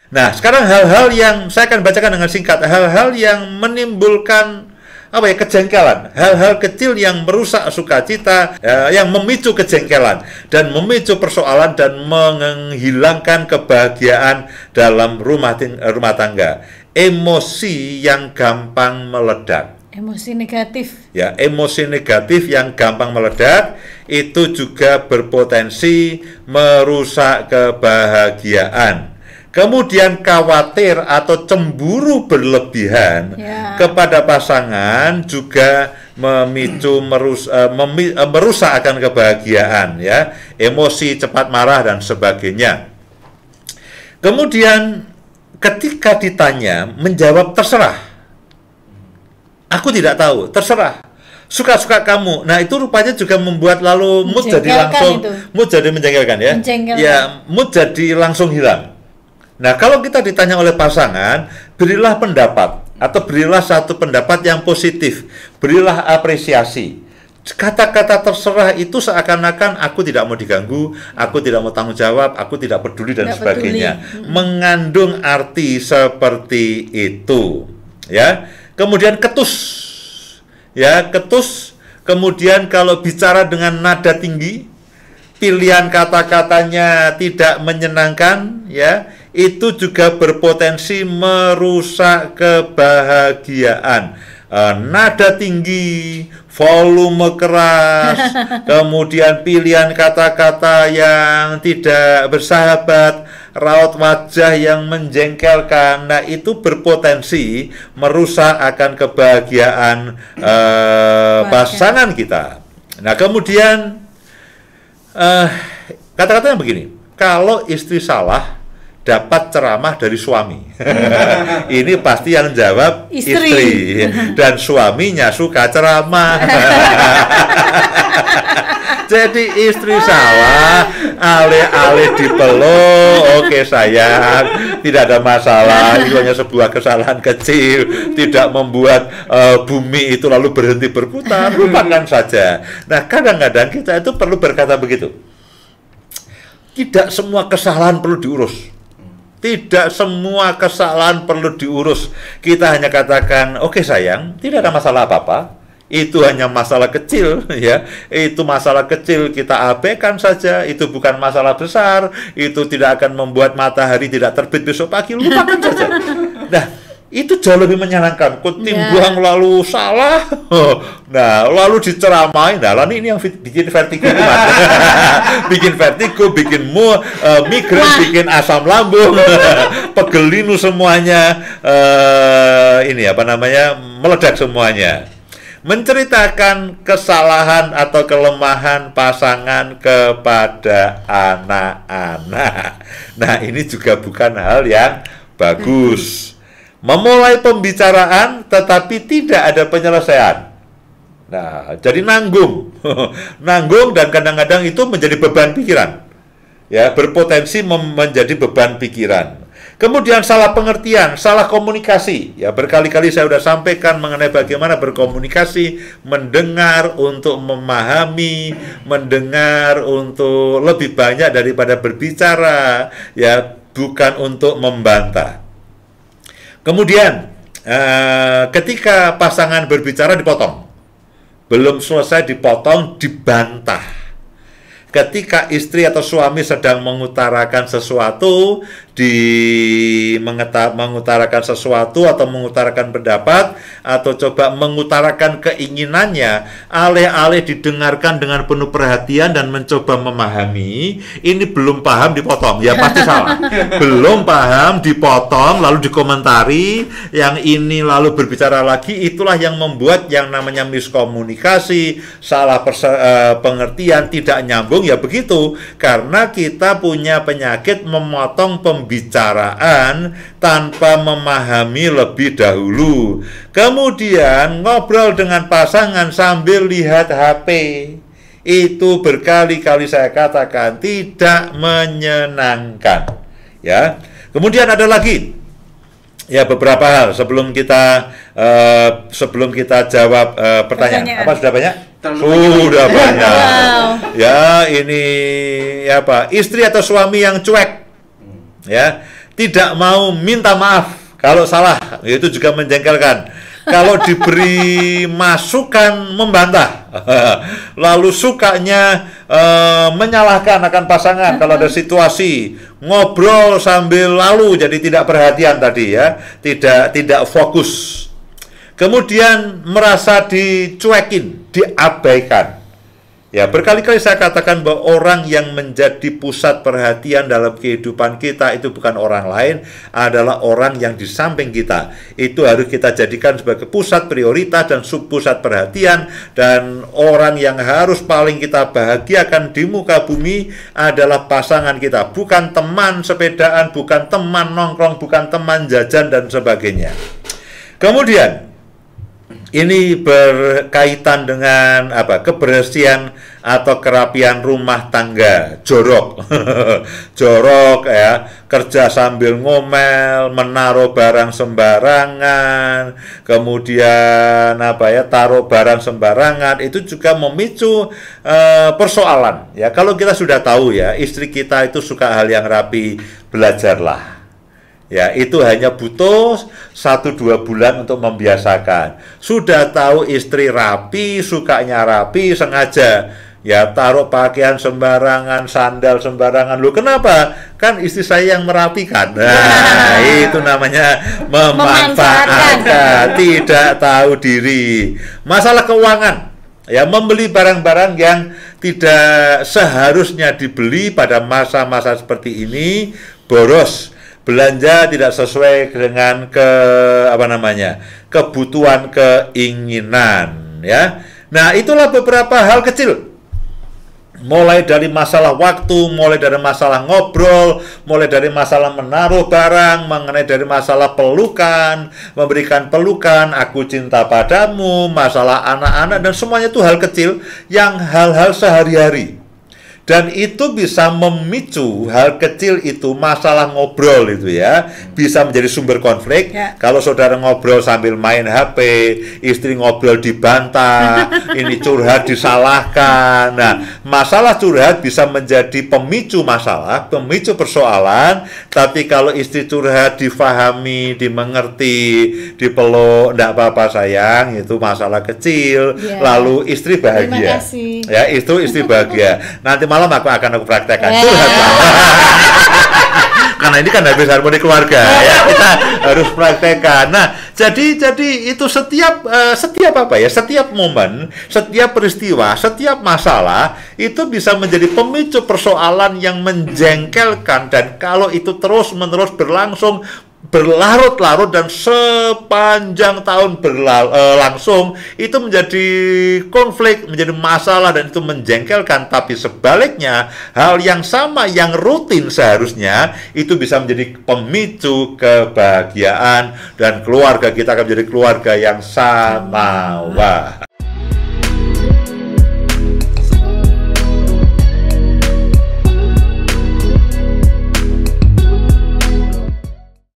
Nah, sekarang hal-hal yang saya akan bacakan dengan singkat, hal-hal yang menimbulkan kejengkelan, hal-hal kecil yang merusak sukacita, yang memicu kejengkelan dan memicu persoalan dan menghilangkan kebahagiaan dalam rumah tangga. Emosi yang gampang meledak. Emosi negatif. Ya, emosi negatif yang gampang meledak itu juga berpotensi merusak kebahagiaan. Kemudian khawatir atau cemburu berlebihan kepada pasangan juga memicu merusak akan kebahagiaan, ya. Emosi, cepat marah dan sebagainya. Kemudian ketika ditanya menjawab terserah. Aku tidak tahu, terserah. Suka-suka kamu. Nah, itu rupanya juga membuat lalu mood jadi langsung mood jadi menjengkelkan, ya. Ya, mood jadi langsung hilang. Nah, kalau kita ditanya oleh pasangan, berilah pendapat atau berilah satu pendapat yang positif, berilah apresiasi. Kata-kata terserah itu seakan-akan aku tidak mau diganggu, aku tidak mau tanggung jawab, aku tidak peduli dan sebagainya. Mengandung arti seperti itu, ya. Kemudian ketus, ya, ketus. Kemudian kalau bicara dengan nada tinggi, pilihan kata-katanya tidak menyenangkan, ya, itu juga berpotensi merusak kebahagiaan. Nada tinggi, volume keras, kemudian pilihan kata-kata yang tidak bersahabat, raut wajah yang menjengkelkan. Nah, itu berpotensi merusak akan kebahagiaan pasangan kita. Nah, kemudian kata-katanya begini, kalau istri salah dapat ceramah dari suami. Ini pasti yang jawab istri. Dan suaminya suka ceramah. Jadi istri salah, alih-alih dipeluk, oke sayang, tidak ada masalah, itu hanya sebuah kesalahan kecil, tidak membuat bumi itu lalu berhenti berputar, lupakan saja. Nah, kadang-kadang kita itu perlu berkata begitu. Tidak semua kesalahan perlu diurus. Tidak semua kesalahan perlu diurus. Kita hanya katakan, oke sayang, tidak ada masalah apa-apa. Itu hanya masalah kecil, ya. Itu masalah kecil, kita abaikan saja. Itu bukan masalah besar. Itu tidak akan membuat matahari tidak terbit besok pagi. Lupakan saja. Nah, itu jauh lebih menyenangkan. Ketimbang lalu salah, nah lalu diceramain. Nah, lalu ini yang bikin vertigo, bikin vertigo, bikin migrain, bikin asam lambung, pegelinu semuanya. Ini apa namanya, meledak semuanya. Menceritakan kesalahan atau kelemahan pasangan kepada anak-anak. Nah, ini juga bukan hal yang bagus. Memulai pembicaraan tetapi tidak ada penyelesaian. Nah, jadi nanggung. Nanggung dan kadang-kadang itu menjadi beban pikiran. Ya, berpotensi menjadi beban pikiran. Kemudian salah pengertian, salah komunikasi. Ya, berkali-kali saya sudah sampaikan mengenai bagaimana berkomunikasi, mendengar untuk memahami, mendengar untuk lebih banyak daripada berbicara, ya, bukan untuk membantah. Kemudian ketika pasangan berbicara dipotong, belum selesai dipotong, dibantah. Ketika istri atau suami sedang mengutarakan sesuatu, mengutarakan sesuatu atau mengutarakan pendapat atau coba mengutarakan keinginannya, alih-alih didengarkan dengan penuh perhatian dan mencoba memahami, ini belum paham dipotong, ya pasti salah. Belum paham dipotong lalu dikomentari, yang ini lalu berbicara lagi, itulah yang membuat yang namanya miskomunikasi, salah pengertian, tidak nyambung. Ya begitu, karena kita punya penyakit memotong pembicaraan tanpa memahami lebih dahulu. Kemudian ngobrol dengan pasangan sambil lihat HP. Itu berkali-kali saya katakan tidak menyenangkan. Ya. Kemudian ada lagi, ya, beberapa hal sebelum kita jawab pertanyaan. Apa sudah banyak? Sudah banyak. Ya, ini apa? Istri atau suami yang cuek. Ya, tidak mau minta maaf kalau salah, itu juga menjengkelkan. Kalau diberi masukan membantah, lalu sukanya menyalahkan akan pasangan kalau ada situasi, ngobrol sambil lalu, jadi tidak perhatian tadi ya, tidak fokus. Kemudian merasa dicuekin, diabaikan. Ya, berkali-kali saya katakan bahwa orang yang menjadi pusat perhatian dalam kehidupan kita itu bukan orang lain, adalah orang yang di samping kita. Itu harus kita jadikan sebagai pusat prioritas dan subpusat perhatian, dan orang yang harus paling kita bahagiakan di muka bumi adalah pasangan kita, bukan teman sepedaan, bukan teman nongkrong, bukan teman jajan dan sebagainya. Kemudian ini berkaitan dengan apa? Kebersihan atau kerapian rumah tangga, jorok. Jorok ya, kerja sambil ngomel, menaruh barang sembarangan, kemudian apa ya, taruh barang sembarangan, itu juga memicu persoalan. Ya, kalau kita sudah tahu ya, istri kita itu suka hal yang rapi, belajarlah. Ya, itu hanya butuh 1-2 bulan untuk membiasakan. Sudah tahu istri rapi, sukanya rapi, sengaja ya taruh pakaian sembarangan, sandal sembarangan. Loh, kenapa? Kan istri saya yang merapikan. Nah, itu namanya memanfaatkan, tidak tahu diri. Masalah keuangan. Ya, membeli barang-barang yang tidak seharusnya dibeli pada masa-masa seperti ini, boros. Belanja tidak sesuai dengan kebutuhan, keinginan, ya. Nah, itulah beberapa hal kecil. Mulai dari masalah waktu, mulai dari masalah ngobrol, mulai dari masalah menaruh barang, mengenai dari masalah pelukan, memberikan pelukan, aku cinta padamu, masalah anak-anak, dan semuanya itu hal kecil yang hal-hal sehari-hari. Dan itu bisa memicu hal kecil itu, masalah ngobrol itu ya, bisa menjadi sumber konflik. Ya. Kalau saudara ngobrol sambil main HP, istri ngobrol dibantah, ini curhat disalahkan. Nah, masalah curhat bisa menjadi pemicu masalah, pemicu persoalan. Tapi kalau istri curhat difahami, dimengerti, dipeluk, enggak apa-apa sayang, itu masalah kecil. Ya. Lalu istri bahagia. Terima kasih. Ya, itu istri bahagia. Nanti malam aku praktekkan curhat. Karena ini kan habis harmoni keluarga ya, kita harus praktekkan. Nah, jadi itu setiap setiap momen, setiap peristiwa, setiap masalah itu bisa menjadi pemicu persoalan yang menjengkelkan, dan kalau itu terus-menerus berlangsung, berlarut-larut dan sepanjang tahun berlangsung, itu menjadi konflik, menjadi masalah, dan itu menjengkelkan. Tapi sebaliknya, hal yang sama yang rutin seharusnya itu bisa menjadi pemicu kebahagiaan, dan keluarga kita akan menjadi keluarga yang samawa.